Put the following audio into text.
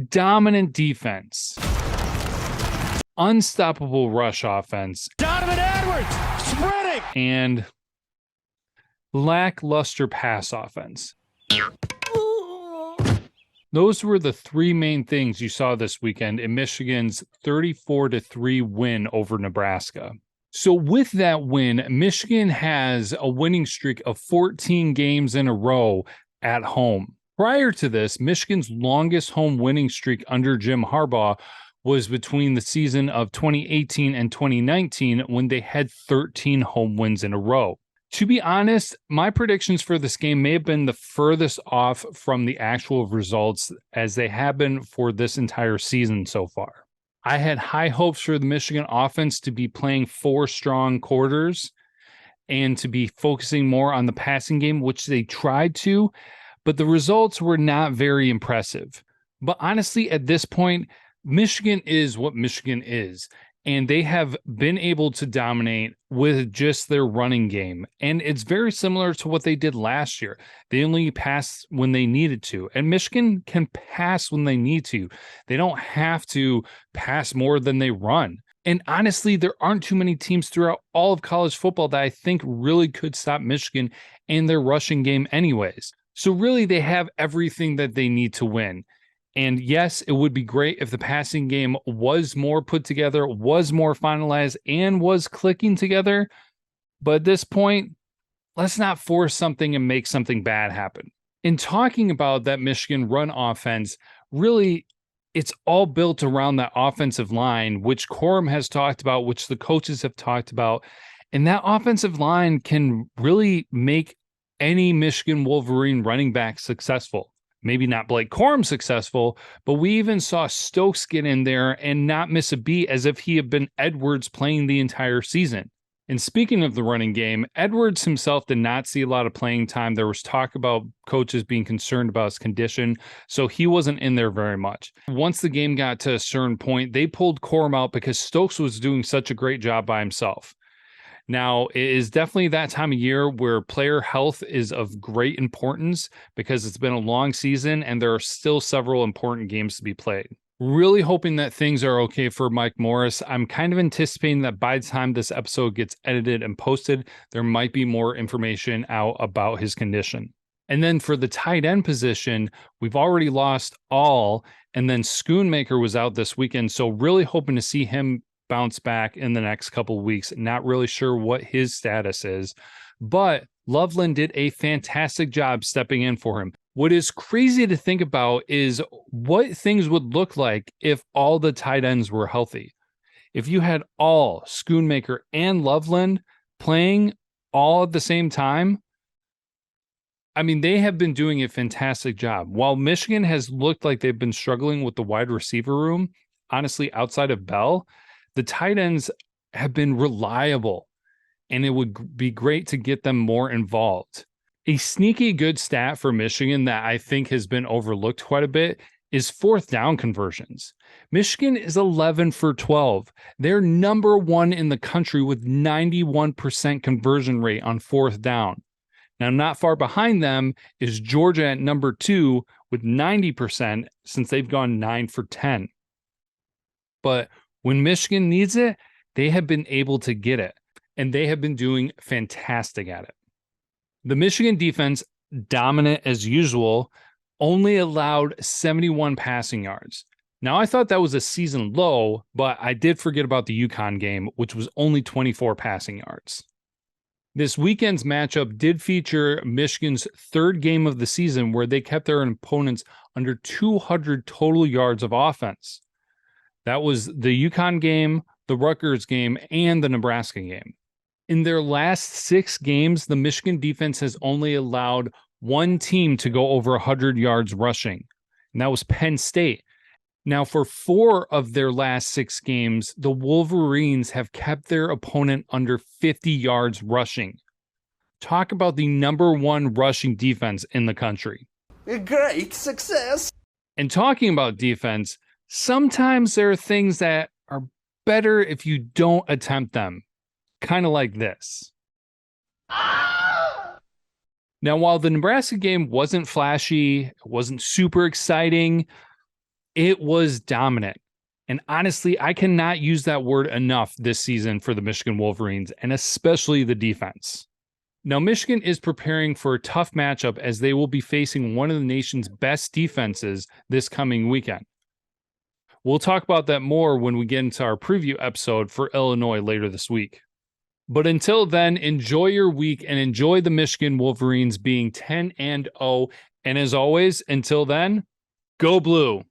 dominant defense, unstoppable rush offense, Donovan Edwards spreading, and lackluster pass offense. Those were the three main things you saw this weekend in Michigan's 34-3 win over Nebraska. So with that win, Michigan has a winning streak of 14 games in a row at home. Prior to this, Michigan's longest home winning streak under Jim Harbaugh was between the season of 2018 and 2019 when they had 13 home wins in a row. To be honest, my predictions for this game may have been the furthest off from the actual results as they have been for this entire season so far. I had high hopes for the Michigan offense to be playing 4 strong quarters and to be focusing more on the passing game, which they tried to, but the results were not very impressive. But honestly, at this point, Michigan is what Michigan is. And they have been able to dominate with just their running game. And it's very similar to what they did last year. They only pass when they needed to. And Michigan can pass when they need to. They don't have to pass more than they run. And honestly, there aren't too many teams throughout all of college football that I think really could stop Michigan in their rushing game anyways. So really, they have everything that they need to win. And yes, it would be great if the passing game was more put together, was more finalized, and was clicking together. But at this point, let's not force something and make something bad happen. In talking about that Michigan run offense, really, it's all built around that offensive line, which Corum has talked about, which the coaches have talked about. And that offensive line can really make any Michigan Wolverine running back successful. Maybe not Blake Corum successful, but we even saw Stokes get in there and not miss a beat as if he had been Edwards playing the entire season. And speaking of the running game, Edwards himself did not see a lot of playing time. There was talk about coaches being concerned about his condition, so he wasn't in there very much. Once the game got to a certain point, they pulled Corum out because Stokes was doing such a great job by himself. Now, it is definitely that time of year where player health is of great importance because it's been a long season and there are still several important games to be played. Really hoping that things are okay for Mike Morris. I'm kind of anticipating that by the time this episode gets edited and posted, there might be more information out about his condition. And then for the tight end position, we've already lost All, and then Schoonmaker was out this weekend, so really hoping to see him bounce back in the next couple of weeks. Not really sure what his status is, but Loveland did a fantastic job stepping in for him. What is crazy to think about is what things would look like if all the tight ends were healthy. If you had All, Schoonmaker, and Loveland playing all at the same time, I mean, they have been doing a fantastic job. While Michigan has looked like they've been struggling with the wide receiver room, honestly, outside of Bell, the tight ends have been reliable, and it would be great to get them more involved. A sneaky good stat for Michigan that I think has been overlooked quite a bit is 4th down conversions. Michigan is 11 for 12. They're number 1 in the country with 91% conversion rate on 4th down. Now, not far behind them is Georgia at number 2 with 90% since they've gone 9 for 10. But when Michigan needs it, they have been able to get it, and they have been doing fantastic at it. The Michigan defense, dominant as usual, only allowed 71 passing yards. Now, I thought that was a season low, but I did forget about the UConn game, which was only 24 passing yards. This weekend's matchup did feature Michigan's 3rd game of the season where they kept their opponents under 200 total yards of offense. That was the UConn game, the Rutgers game, and the Nebraska game. In their last 6 games, the Michigan defense has only allowed one team to go over 100 yards rushing, and that was Penn State. Now, for 4 of their last 6 games, the Wolverines have kept their opponent under 50 yards rushing. Talk about the number 1 rushing defense in the country. A great success. And talking about defense, sometimes there are things that are better if you don't attempt them, kind of like this. Now, while the Nebraska game wasn't flashy, it wasn't super exciting, It was dominant. And honestly, I cannot use that word enough this season for the Michigan Wolverines, and especially the defense. Now, Michigan is preparing for a tough matchup as they will be facing one of the nation's best defenses this coming weekend. We'll talk about that more when we get into our preview episode for Illinois later this week. But until then, enjoy your week and enjoy the Michigan Wolverines being 10-0. And as always, until then, go blue.